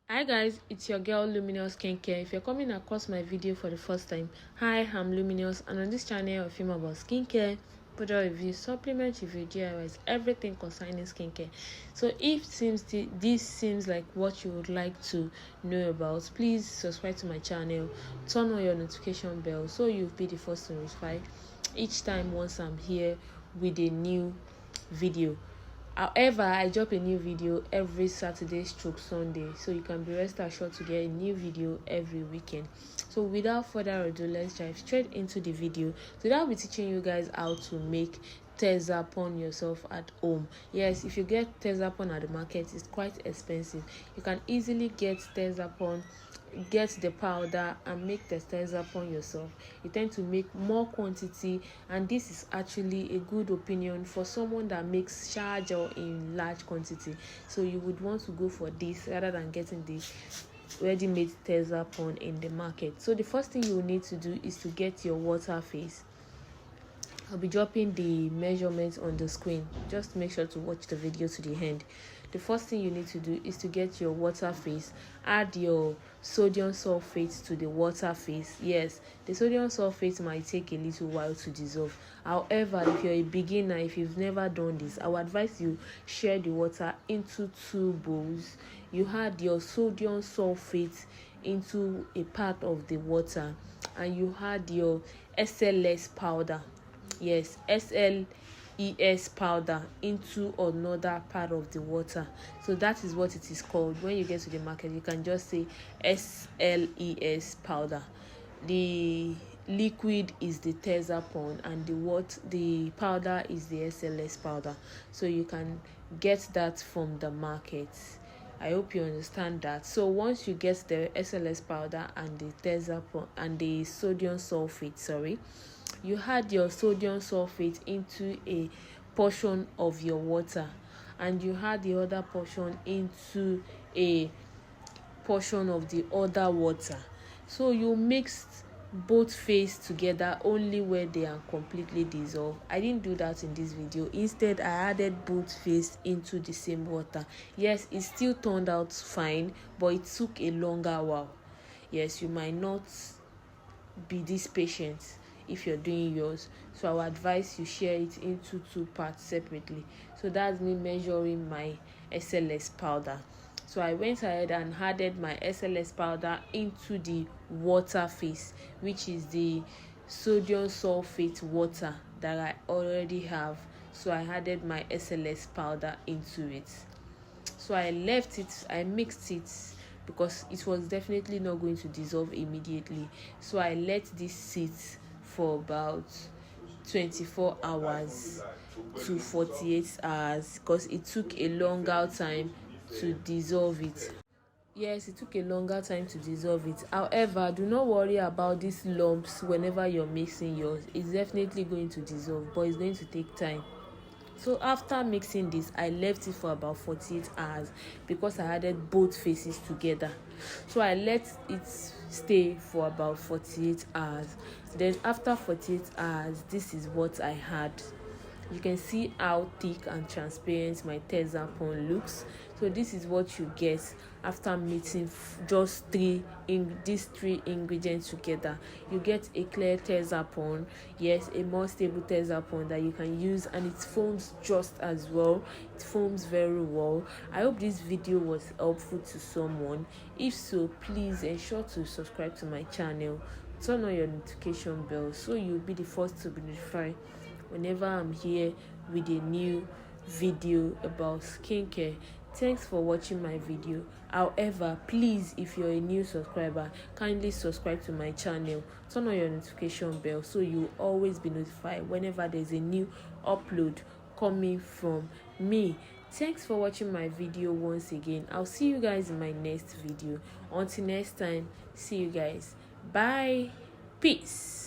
Hi guys, it's your girl Luminous Skincare. If you're coming across my video for the first time, hi, I'm Luminous, and on this channel I film about skincare, product reviews, supplement review, DIYs, everything concerning skincare. So if this seems like what you would like to know about, please subscribe to my channel, turn on your notification bell so you'll be the first to notify each time once I'm here with a new video. However, I drop a new video every Saturday/Sunday, so you can be rest assured to get a new video every weekend. So without further ado, let's dive straight into the video. Today I'll be teaching you guys how to make texapon yourself at home. Yes, if you get texapon at the market, it's quite expensive. You can easily get texapon, get the powder and make the texapon yourself. You tend to make more quantity, and this is actually a good opinion for someone that makes shower gel in large quantity. So you would want to go for this rather than getting the ready-made texapon in the market. So the first thing you will need to do is to get your water face. I'll be dropping the measurements on the screen. Just make sure to watch the video to the end. The first thing you need to do is to get your water face. Add your sodium sulfate to the water face. Yes, the sodium sulfate might take a little while to dissolve. However, if you're a beginner, if you've never done this, I would advise you share the water into 2 bowls. You add your sodium sulfate into a part of the water, and you add your SLS powder. Yes, SLES powder into another part of the water. So that is what it is called. When you get to the market, you can just say SLES powder. The liquid is the texapon, and the powder is the SLS powder. So you can get that from the market. I hope you understand that. So once you get the SLS powder and the texapon and the sodium sulfate, you add your sodium sulfate into a portion of your water, and you add the other portion into a portion of the other water. So you mix both face together only where they are completely dissolved. I didn't do that in this video. Instead, I added both face into the same water. Yes, it still turned out fine, but it took a longer while. Yes, you might not be this patient if you're doing yours, so I would advise you share it into 2 parts separately. So that's me measuring my SLS powder. So I went ahead and added my SLS powder into the water face, which is the sodium sulfate water that I already have. So I added my SLS powder into it. So I mixed it because it was definitely not going to dissolve immediately. So I let this sit for about 24 hours to 48 hours because it took a longer time to dissolve it. Yes, it took a longer time to dissolve it. However, do not worry about these lumps whenever you're mixing yours. It's definitely going to dissolve, but it's going to take time. So after mixing this, I left it for about 48 hours because I added both faces together. So I let it stay for about 48 hours. Then after 48 hours, this is what I had. You can see how thick and transparent my texapon looks. So this is what you get after mixing just these three ingredients together. You get a clear texapon, yes, a more stable texapon that you can use, and it foams just as well. It foams very well. I hope this video was helpful to someone. If so, please ensure to subscribe to my channel, turn on your notification bell so you'll be the first to be notified whenever I'm here with a new video about skincare. Thanks for watching my video. However, please, if you're a new subscriber, kindly subscribe to my channel, turn on your notification bell so you'll always be notified whenever there's a new upload coming from me. Thanks for watching my video once again. I'll see you guys in my next video. Until next time, see you guys. Bye. Peace.